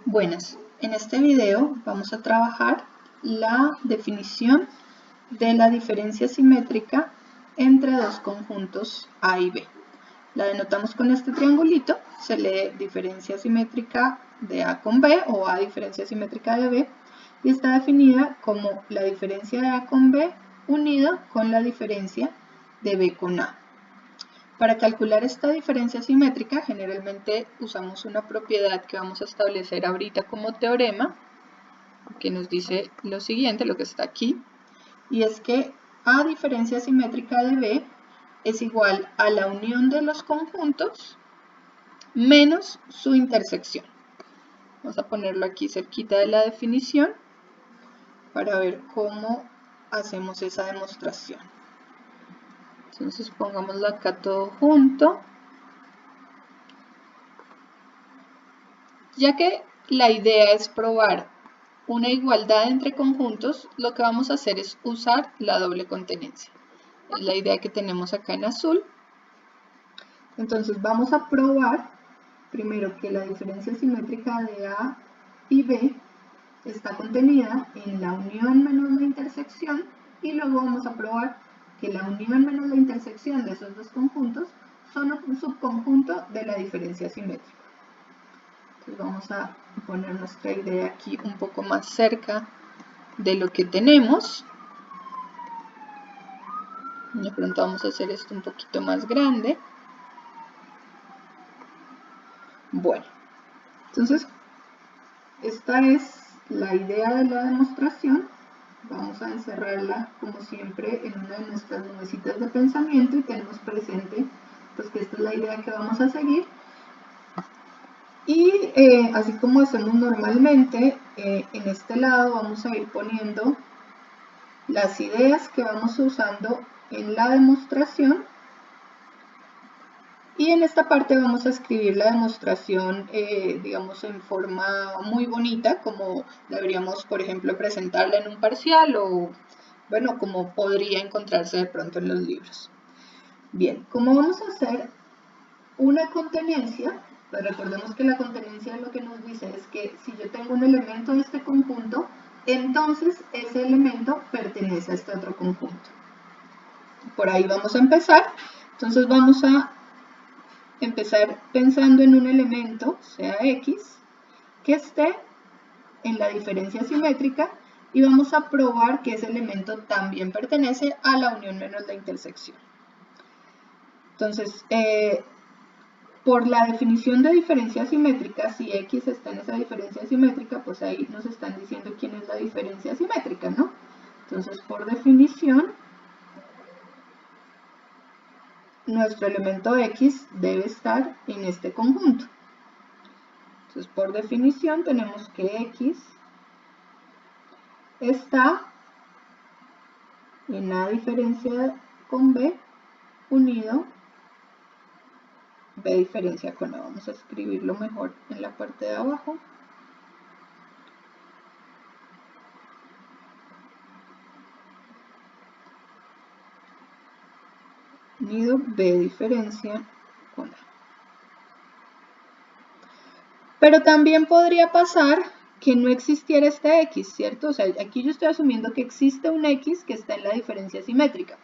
Buenas, en este video vamos a trabajar la definición de la diferencia simétrica entre dos conjuntos A y B. La denotamos con este triangulito, se lee diferencia simétrica de A con B o A diferencia simétrica de B y está definida como la diferencia de A con B unida con la diferencia de B con A. Para calcular esta diferencia simétrica, generalmente usamos una propiedad que vamos a establecer ahorita como teorema, que nos dice lo siguiente, lo que está aquí, y es que A diferencia simétrica de B es igual a la unión de los conjuntos menos su intersección. Vamos a ponerlo aquí cerquita de la definición para ver cómo hacemos esa demostración. Entonces pongámoslo acá todo junto. Ya que la idea es probar una igualdad entre conjuntos, lo que vamos a hacer es usar la doble contenencia. Es la idea que tenemos acá en azul. Entonces vamos a probar primero que la diferencia simétrica de A y B está contenida en la unión menos la intersección y luego vamos a probar que la unión menos la intersección de esos dos conjuntos son un subconjunto de la diferencia simétrica. Entonces vamos a poner nuestra idea aquí un poco más cerca de lo que tenemos. De pronto vamos a hacer esto un poquito más grande. Bueno, entonces esta es la idea de la demostración. Vamos a encerrarla como siempre en una de nuestras nubecitas de pensamiento y tenemos presente pues que esta es la idea que vamos a seguir. Y así como hacemos normalmente, en este lado vamos a ir poniendo las ideas que vamos usando en la demostración y en esta parte vamos a escribir la demostración digamos en forma muy bonita, como deberíamos por ejemplo presentarla en un parcial o bueno, como podría encontrarse de pronto en los libros. Bien, como vamos a hacer una contenencia, pues recordemos que la contenencia lo que nos dice es que si yo tengo un elemento de este conjunto, entonces ese elemento pertenece a este otro conjunto. Por ahí vamos a empezar. Entonces vamos a empezar pensando en un elemento, sea X, que esté en la diferencia simétrica y vamos a probar que ese elemento también pertenece a la unión menos la intersección. Entonces, por la definición de diferencia simétrica, si X está en esa diferencia simétrica, pues ahí nos están diciendo quién es la diferencia simétrica, ¿no? Entonces, por definición, nuestro elemento X debe estar en este conjunto. Entonces, por definición, tenemos que X está en A diferencia con B unido B diferencia con A. Vamos a escribirlo mejor en la parte de abajo. Unido B diferencia con A. Pero también podría pasar que no existiera este X, ¿cierto? O sea, aquí yo estoy asumiendo que existe un X que está en la diferencia simétrica.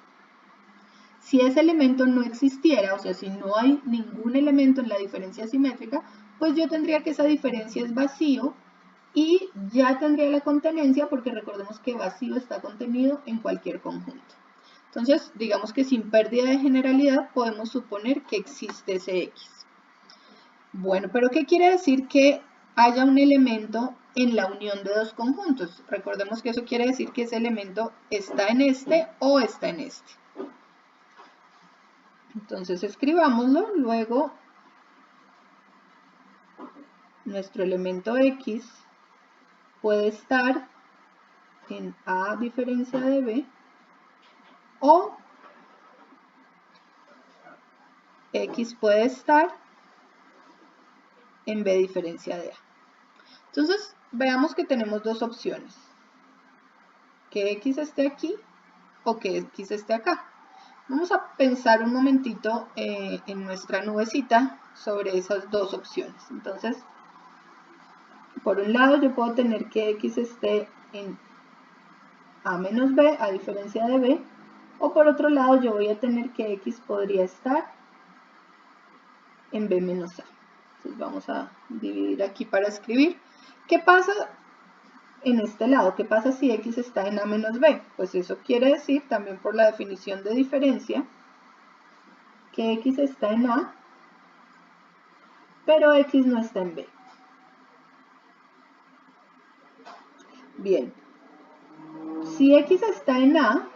Si ese elemento no existiera, o sea, si no hay ningún elemento en la diferencia simétrica, pues yo tendría que esa diferencia es vacío y ya tendría la contenencia porque recordemos que vacío está contenido en cualquier conjunto. Entonces, digamos que sin pérdida de generalidad podemos suponer que existe ese X. Bueno, pero ¿qué quiere decir que haya un elemento en la unión de dos conjuntos? Recordemos que eso quiere decir que ese elemento está en este o está en este. Entonces escribámoslo, luego nuestro elemento X puede estar en A diferencia de B o X puede estar en B diferencia de A. Entonces veamos que tenemos dos opciones, que X esté aquí o que X esté acá. Vamos a pensar un momentito en nuestra nubecita sobre esas dos opciones. Entonces, por un lado yo puedo tener que X esté en A menos B a diferencia de B, o por otro lado yo voy a tener que X podría estar en B menos A. Entonces vamos a dividir aquí para escribir. ¿Qué pasa en este lado? ¿Qué pasa si X está en A menos B? Pues eso quiere decir, también por la definición de diferencia, que X está en A, pero X no está en B. Bien, si X está en A,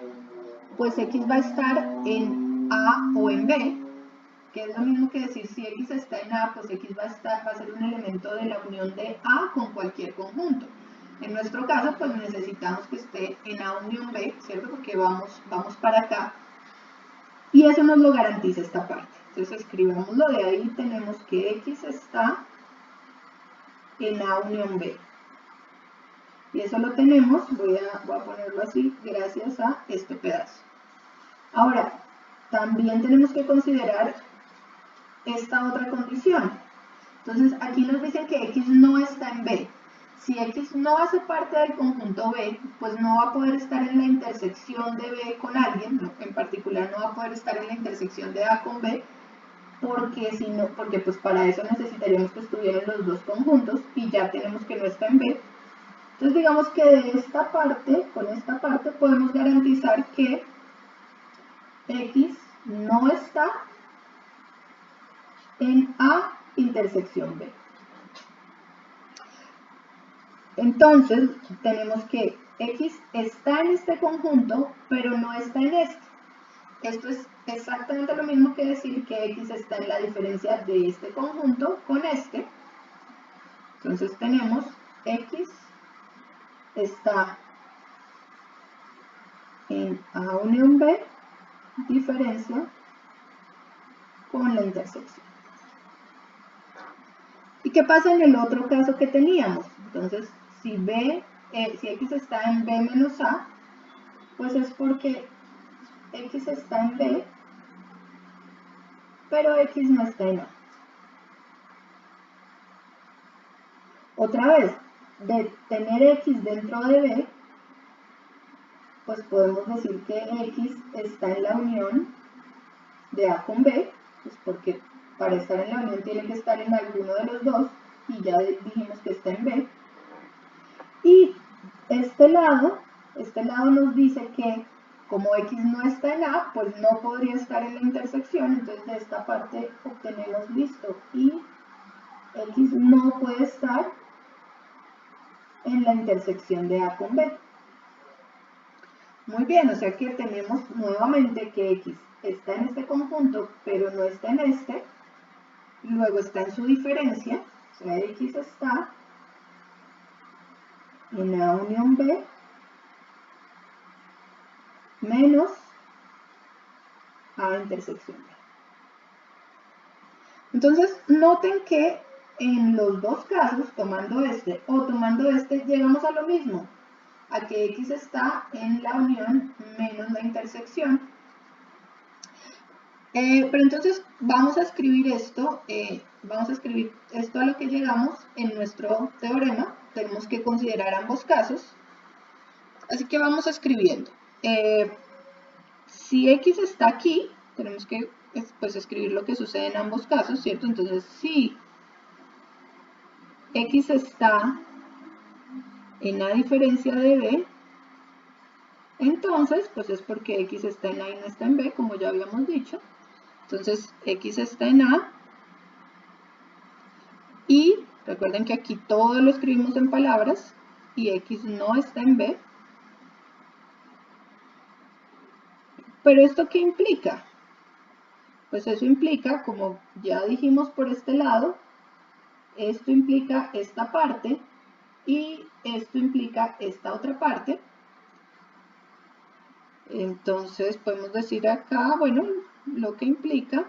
pues X va a estar en A o en B, que es lo mismo que decir si X está en A, pues X va a ser un elemento de la unión de A con cualquier conjunto. En nuestro caso, pues necesitamos que esté en A unión B, ¿cierto? Porque vamos para acá. Y eso nos lo garantiza esta parte. Entonces escribámoslo de ahí, tenemos que X está en A unión B. Y eso lo tenemos, voy a ponerlo así, gracias a este pedazo. Ahora, también tenemos que considerar esta otra condición. Entonces, aquí nos dicen que X no está en B. Si X no hace parte del conjunto B, pues no va a poder estar en la intersección de B con alguien, ¿no? En particular no va a poder estar en la intersección de A con B, porque pues para eso necesitaríamos que estuvieran los dos conjuntos y ya tenemos que no está en B. Entonces digamos que de esta parte, con esta parte podemos garantizar que X no está en A intersección B. Entonces tenemos que X está en este conjunto, pero no está en este. Esto es exactamente lo mismo que decir que X está en la diferencia de este conjunto con este. Entonces tenemos X está en A unión B, diferencia con la intersección. ¿Y qué pasa en el otro caso que teníamos? Entonces, si X está en B menos A, pues es porque X está en B, pero X no está en A. Otra vez, de tener X dentro de B, pues podemos decir que X está en la unión de A con B, pues porque para estar en la unión tiene que estar en alguno de los dos, y ya dijimos que está en B. Y este lado nos dice que como X no está en A, pues no podría estar en la intersección, entonces de esta parte obtenemos listo, y X no puede estar en la intersección de A con B. Muy bien, o sea que tenemos nuevamente que X está en este conjunto, pero no está en este, luego está en su diferencia, o sea, X está en A unión B menos A intersección B. Entonces, noten que en los dos casos, tomando este o tomando este, llegamos a lo mismo, a que X está en la unión menos la intersección. Pero entonces vamos a escribir esto a lo que llegamos en nuestro teorema. Tenemos que considerar ambos casos, así que vamos escribiendo. Si X está aquí, tenemos que pues, escribir lo que sucede en ambos casos, ¿cierto? Entonces, si X está en A diferencia de B, entonces, pues es porque X está en A y no está en B, como ya habíamos dicho. Entonces, X está en A, y recuerden que aquí todo lo escribimos en palabras, y X no está en B. ¿Pero esto qué implica? Pues eso implica, como ya dijimos por este lado, esto implica esta parte, y esto implica esta otra parte. Entonces podemos decir acá, bueno, lo que implica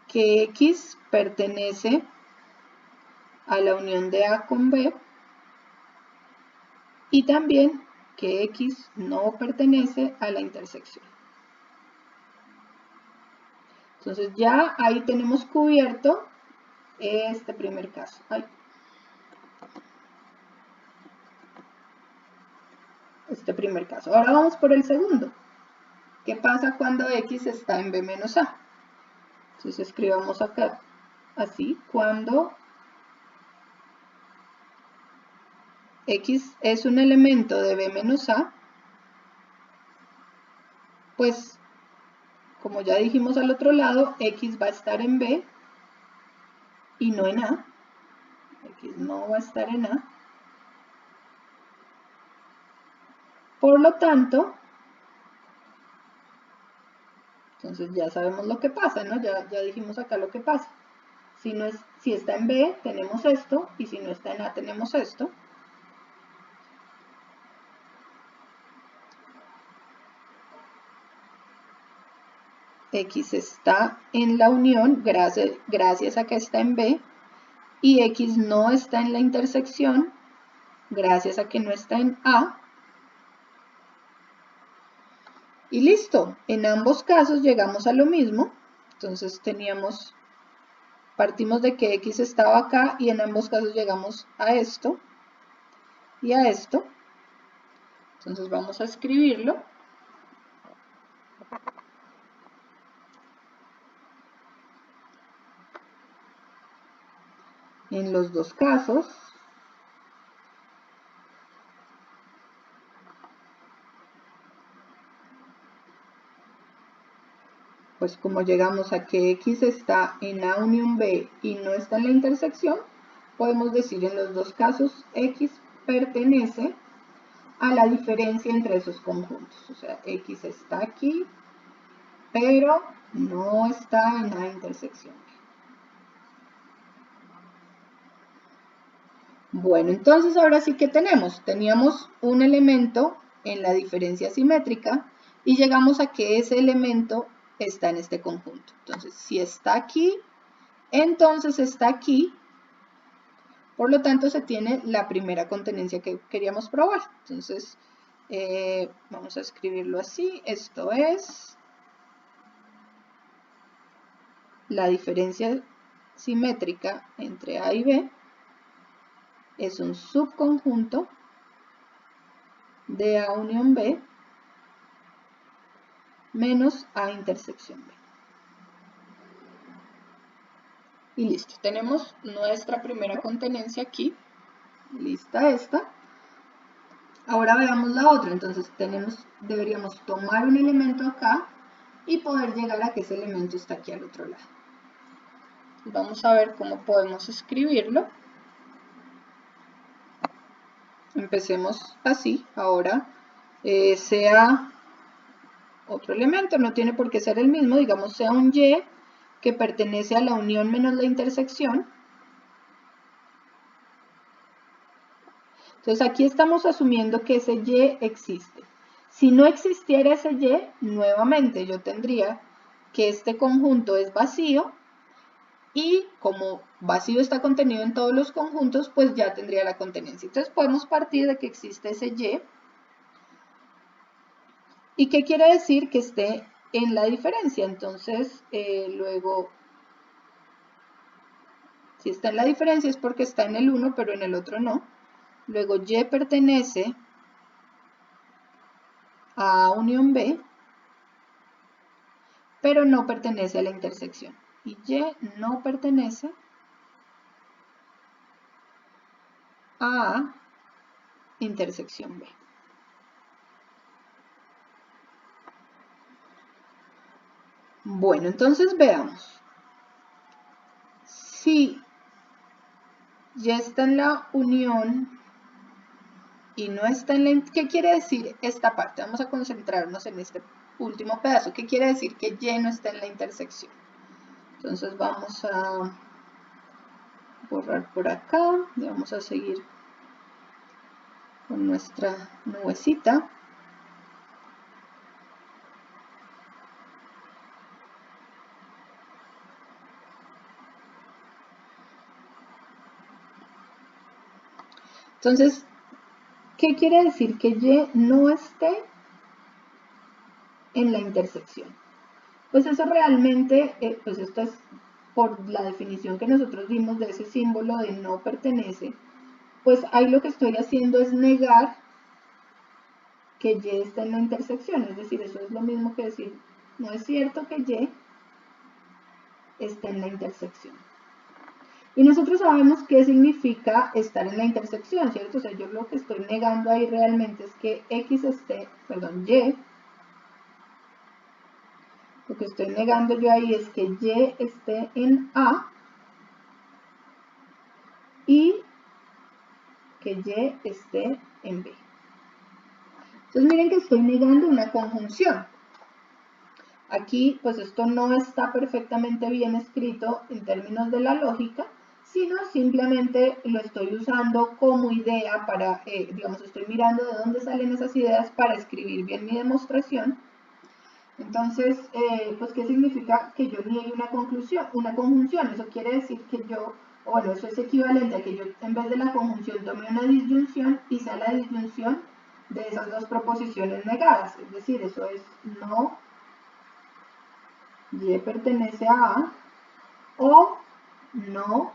que X pertenece a la unión de A con B, y también que X no pertenece a la intersección. Entonces ya ahí tenemos cubierto este primer caso. Ahora vamos por el segundo. ¿Qué pasa cuando x está en b menos a? Entonces escribamos acá así, cuando x es un elemento de b menos a, pues como ya dijimos al otro lado, x va a estar en b y no en a. X no va a estar en a. Por lo tanto, entonces ya sabemos lo que pasa, ¿no? Ya dijimos acá lo que pasa. Si está en B, tenemos esto, y si no está en A, tenemos esto. X está en la unión gracias a que está en B, y X no está en la intersección gracias a que no está en A. Y listo, en ambos casos llegamos a lo mismo. Entonces partimos de que X estaba acá y en ambos casos llegamos a esto y a esto. Entonces vamos a escribirlo. En los dos casos, pues como llegamos a que X está en A unión B y no está en la intersección, podemos decir en los dos casos X pertenece a la diferencia entre esos conjuntos. O sea, X está aquí, pero no está en la intersección. Bueno, entonces ahora sí que teníamos un elemento en la diferencia simétrica y llegamos a que ese elemento está en este conjunto. Entonces, si está aquí, entonces está aquí. Por lo tanto, se tiene la primera contenencia que queríamos probar. Entonces, vamos a escribirlo así. Esto es la diferencia simétrica entre A y B. Es un subconjunto de A unión B menos A intersección B. Y listo, tenemos nuestra primera contenencia aquí. Lista esta. Ahora veamos la otra. Entonces deberíamos tomar un elemento acá y poder llegar a que ese elemento está aquí al otro lado. Vamos a ver cómo podemos escribirlo. Empecemos así. Ahora sea otro elemento, no tiene por qué ser el mismo, digamos sea un Y que pertenece a la unión menos la intersección. Entonces aquí estamos asumiendo que ese Y existe. Si no existiera ese Y, nuevamente yo tendría que este conjunto es vacío y como vacío está contenido en todos los conjuntos, pues ya tendría la contenencia. Entonces podemos partir de que existe ese Y. ¿Y qué quiere decir? Que esté en la diferencia. Entonces, luego, si está en la diferencia es porque está en el 1, pero en el otro no. Luego, Y pertenece a unión B, pero no pertenece a la intersección. Y Y no pertenece a intersección B. Bueno, entonces veamos. Si Y está en la unión y no está en la... ¿Qué quiere decir esta parte? Vamos a concentrarnos en este último pedazo. ¿Qué quiere decir que Y no está en la intersección? Entonces vamos a borrar por acá y vamos a seguir con nuestra nubecita. Entonces, ¿qué quiere decir que Y no esté en la intersección? Pues eso realmente, pues esto es por la definición que nosotros dimos de ese símbolo de no pertenece, pues ahí lo que estoy haciendo es negar que Y está en la intersección, es decir, eso es lo mismo que decir, no es cierto que Y está en la intersección. Y nosotros sabemos qué significa estar en la intersección, ¿cierto? O sea, yo lo que estoy negando ahí realmente es que Y, lo que estoy negando yo ahí es que Y esté en A y que Y esté en B. Entonces miren que estoy negando una conjunción. Aquí pues esto no está perfectamente bien escrito en términos de la lógica, sino simplemente lo estoy usando como idea para, digamos, estoy mirando de dónde salen esas ideas para escribir bien mi demostración. Entonces, pues, ¿qué significa que yo niegue una conjunción? Eso quiere decir que yo, bueno, eso es equivalente a que yo en vez de la conjunción tome una disyunción y sea la disyunción de esas dos proposiciones negadas. Es decir, eso es no Y pertenece a A o no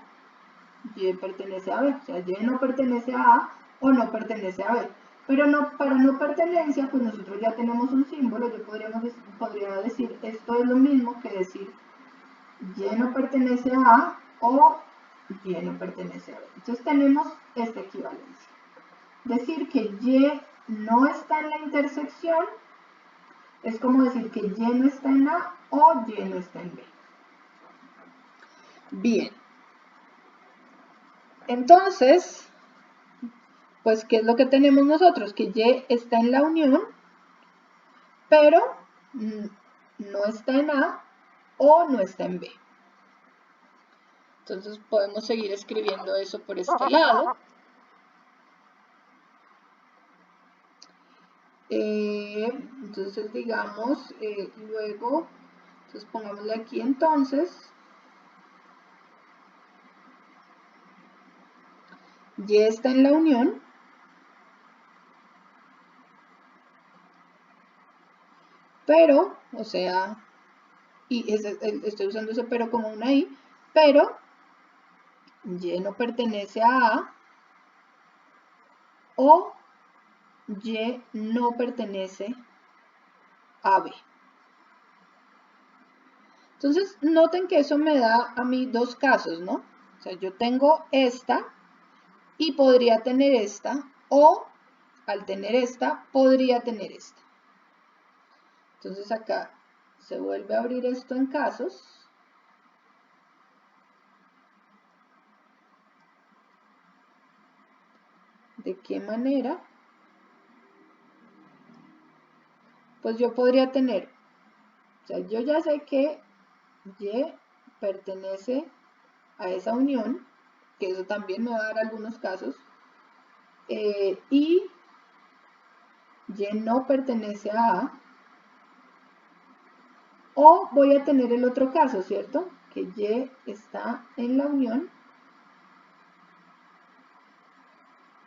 Y pertenece a B. O sea, Y no pertenece a A o no pertenece a B. Pero no, para no pertenencia, pues nosotros ya tenemos un símbolo. Yo podría decir, esto es lo mismo que decir Y no pertenece a A o Y no pertenece a B. Entonces tenemos esta equivalencia. Decir que Y no está en la intersección es como decir que Y no está en A o Y no está en B. Bien. Entonces, pues, ¿qué es lo que tenemos nosotros? Que Y está en la unión, pero no está en A o no está en B. Entonces podemos seguir escribiendo eso por este lado. Entonces digamos, luego, entonces pongámosle aquí entonces, Y está en la unión, pero, o sea, y estoy usando ese pero como una I, pero Y no pertenece a A o Y no pertenece a B. Entonces, noten que eso me da a mí dos casos, ¿no? O sea, yo tengo esta y podría tener esta, o al tener esta, podría tener esta. Entonces acá se vuelve a abrir esto en casos. ¿De qué manera? Pues yo podría tener, o sea, yo ya sé que Y pertenece a esa unión, que eso también me va a dar algunos casos, y Y no pertenece a A, o voy a tener el otro caso, ¿cierto? Que Y está en la unión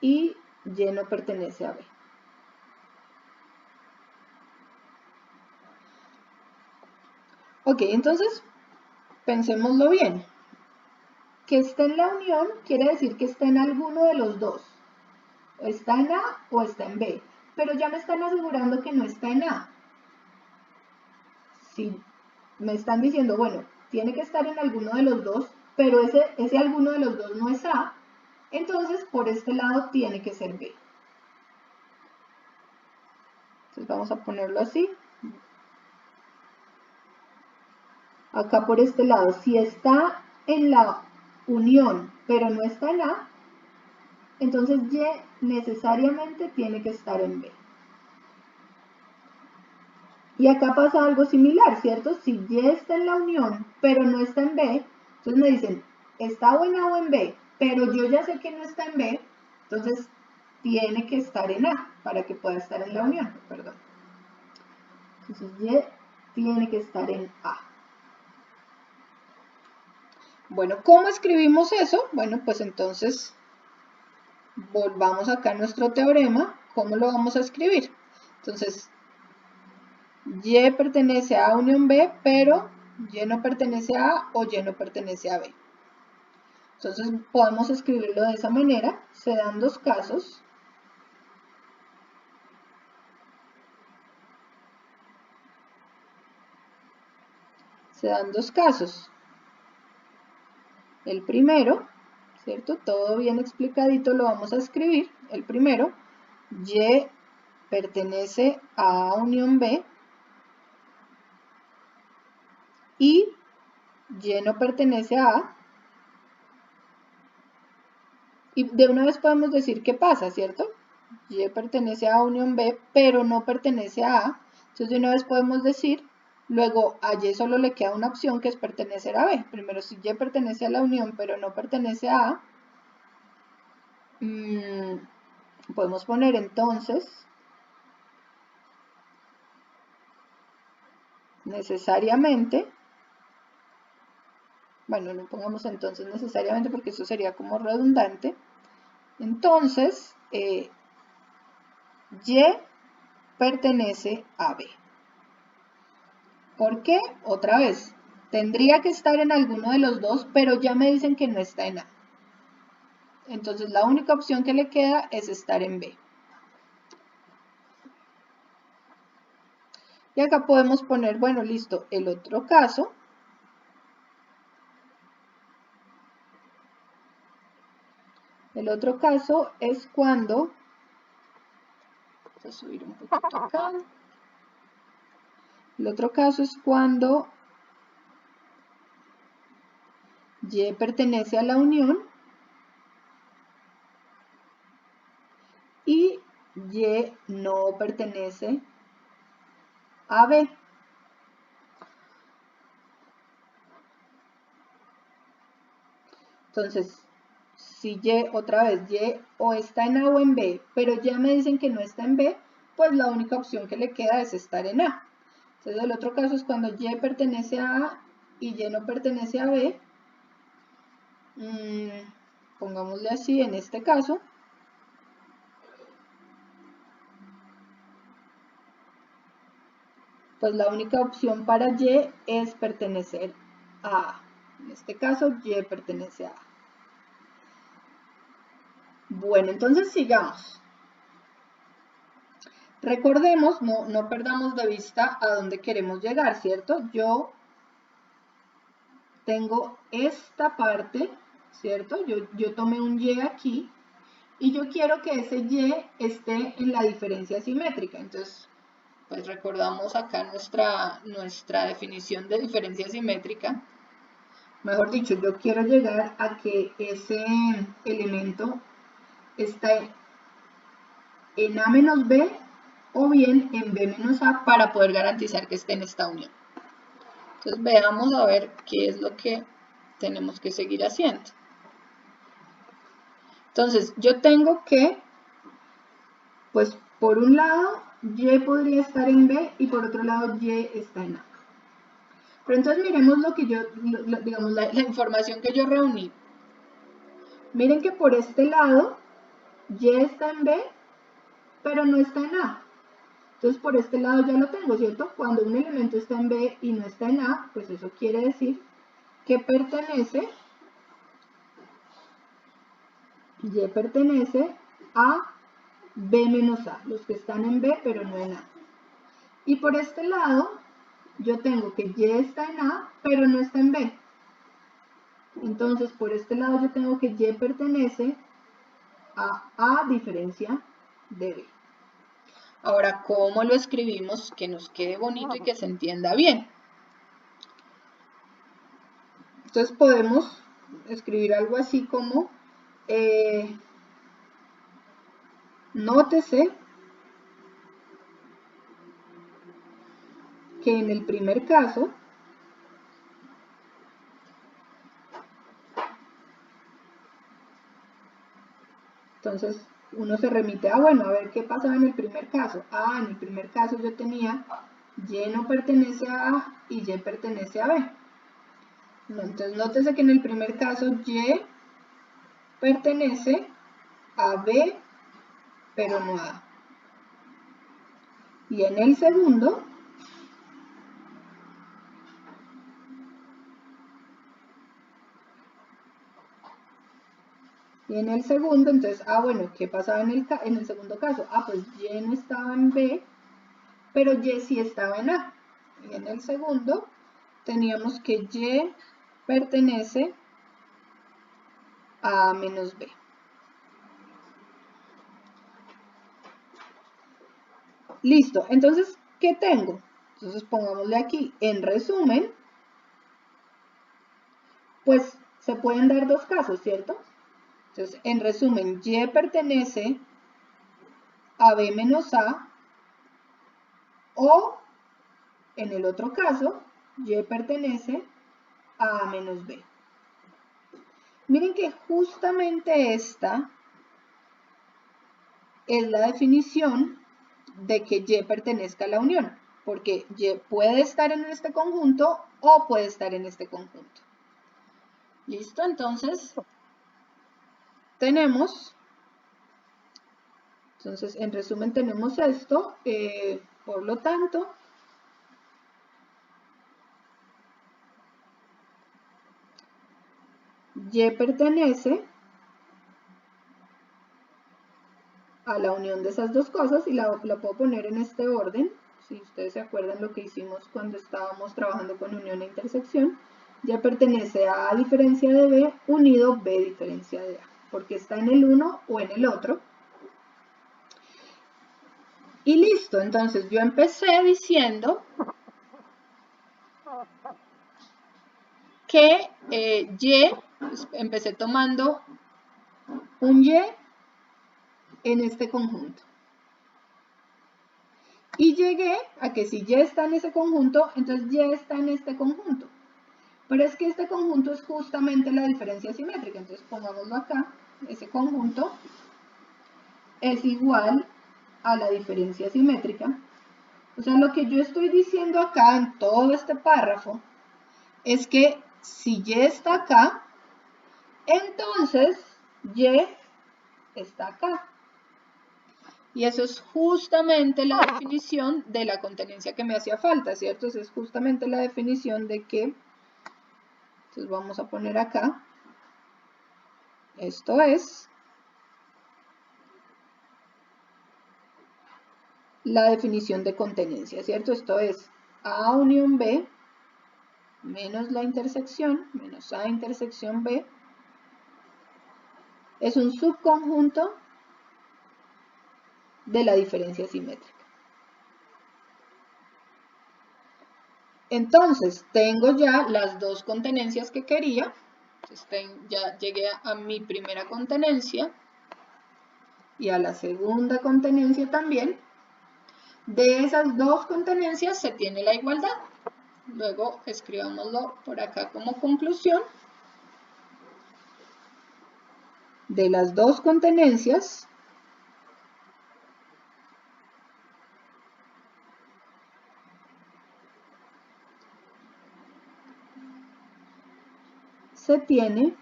y Y no pertenece a B. Ok, entonces pensémoslo bien. Que esté en la unión quiere decir que está en alguno de los dos. O está en A o está en B. Pero ya me están asegurando que no está en A. Si me están diciendo, bueno, tiene que estar en alguno de los dos, pero ese alguno de los dos no es A, entonces por este lado tiene que ser B. Entonces vamos a ponerlo así. Acá por este lado, si está en la unión, pero no está en A, entonces Y necesariamente tiene que estar en B. Y acá pasa algo similar, ¿cierto? Si Y está en la unión, pero no está en B, entonces me dicen, está o en A o en B, pero yo ya sé que no está en B, entonces tiene que estar en A para que pueda estar en la unión, perdón. Entonces Y tiene que estar en A. Bueno, ¿cómo escribimos eso? Bueno, pues entonces volvamos acá a nuestro teorema. ¿Cómo lo vamos a escribir? Entonces, Y pertenece a A unión B, pero Y no pertenece a A o Y no pertenece a B. Entonces podemos escribirlo de esa manera. Se dan dos casos. El primero, ¿cierto? Todo bien explicadito lo vamos a escribir. El primero, Y pertenece a A unión B y Y no pertenece a A. Y de una vez podemos decir qué pasa, ¿cierto? Y pertenece a A unión B, pero no pertenece a A. Entonces de una vez podemos decir, luego a Y solo le queda una opción que es pertenecer a B. Primero, si Y pertenece a la unión, pero no pertenece a A, podemos poner entonces necesariamente, bueno, no pongamos entonces necesariamente porque eso sería como redundante. Entonces, Y pertenece a B. ¿Por qué? Otra vez, tendría que estar en alguno de los dos, pero ya me dicen que no está en A. Entonces la única opción que le queda es estar en B. Y acá podemos poner, bueno, listo, el otro caso. El otro caso es cuando, vamos a subir un poquito acá. El otro caso es cuando Y pertenece a la unión y Y no pertenece a B. Entonces, si Y, otra vez, Y o está en A o en B, pero ya me dicen que no está en B, pues la única opción que le queda es estar en A. Entonces el otro caso es cuando Y pertenece a A y Y no pertenece a B. Pongámosle así en este caso. Pues la única opción para Y es pertenecer a A. En este caso, Y pertenece a A. Bueno, entonces sigamos. Recordemos, no perdamos de vista a dónde queremos llegar, ¿cierto? Yo tengo esta parte, ¿cierto? Yo tomé un Y aquí y yo quiero que ese Y esté en la diferencia simétrica. Entonces, pues recordamos acá nuestra definición de diferencia simétrica. Mejor dicho, yo quiero llegar a que ese elemento esté en A menos B o bien en B menos A para poder garantizar que esté en esta unión. Entonces veamos a ver qué es lo que tenemos que seguir haciendo. Entonces yo tengo que, pues por un lado Y podría estar en B y por otro lado Y está en A. Pero entonces miremos lo que yo, digamos, la información que yo reuní. Miren que por este lado Y está en B, pero no está en A. Entonces por este lado ya lo tengo, ¿cierto? Cuando un elemento está en B y no está en A, pues eso quiere decir que pertenece, Y pertenece a B menos A, los que están en B pero no en A. Y por este lado yo tengo que Y está en A pero no está en B. Entonces por este lado yo tengo que Y pertenece a A diferencia de B. Ahora, ¿cómo lo escribimos que nos quede bonito y que se entienda bien? Entonces podemos escribir algo así como nótese que en el primer caso entonces uno se remite a, bueno, a ver qué pasaba en el primer caso. En el primer caso yo tenía Y no pertenece a A y Y pertenece a B. Entonces nótese que en el primer caso Y pertenece a B pero no a A. Y en el segundo Y en el segundo, entonces, bueno, ¿qué pasaba en el segundo caso? Pues Y no estaba en B, pero Y sí estaba en A. Y en el segundo teníamos que Y pertenece a A menos B. Listo, entonces, ¿qué tengo? Entonces pongámosle aquí, en resumen, pues se pueden dar dos casos, ¿cierto? Entonces, en resumen, Y pertenece a B menos A, o en el otro caso, Y pertenece a A menos B. Miren que justamente esta es la definición de que Y pertenezca a la unión, porque Y puede estar en este conjunto o puede estar en este conjunto. ¿Listo? Entonces, tenemos, en resumen tenemos esto, por lo tanto, Y pertenece a la unión de esas dos cosas y la puedo poner en este orden. Si ustedes se acuerdan lo que hicimos cuando estábamos trabajando con unión e intersección, Y pertenece a diferencia de B unido B diferencia de A, porque está en el uno o en el otro. Y listo, entonces yo empecé diciendo que Y, empecé tomando un Y en este conjunto. Y llegué a que si Y está en ese conjunto, entonces Y está en este conjunto. Pero es que este conjunto es justamente la diferencia simétrica. Entonces pongámoslo acá. Ese conjunto es igual a la diferencia simétrica. O sea, lo que yo estoy diciendo acá en todo este párrafo es que si Y está acá, entonces Y está acá. Y eso es justamente la definición de la contenencia que me hacía falta, ¿cierto? Esa es justamente la definición de que, entonces vamos a poner acá, esto es la definición de contenencia, ¿cierto? Esto es A unión B menos la intersección, menos A intersección B, es un subconjunto de la diferencia simétrica. Entonces, tengo ya las dos contenencias que quería. Entonces, ya llegué a mi primera contenencia y a la segunda contenencia también. De esas dos contenencias se tiene la igualdad. Luego escribámoslo por acá como conclusión. De las dos contenencias se tiene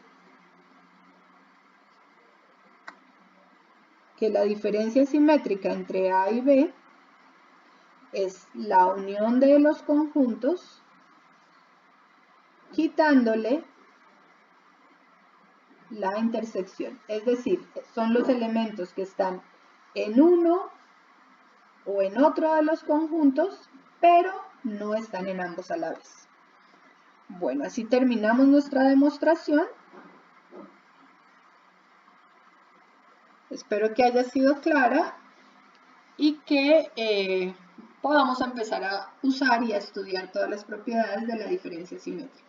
que la diferencia simétrica entre A y B es la unión de los conjuntos quitándole la intersección. Es decir, son los elementos que están en uno o en otro de los conjuntos, pero no están en ambos a la vez. Bueno, así terminamos nuestra demostración. Espero que haya sido clara y que podamos empezar a usar y a estudiar todas las propiedades de la diferencia simétrica.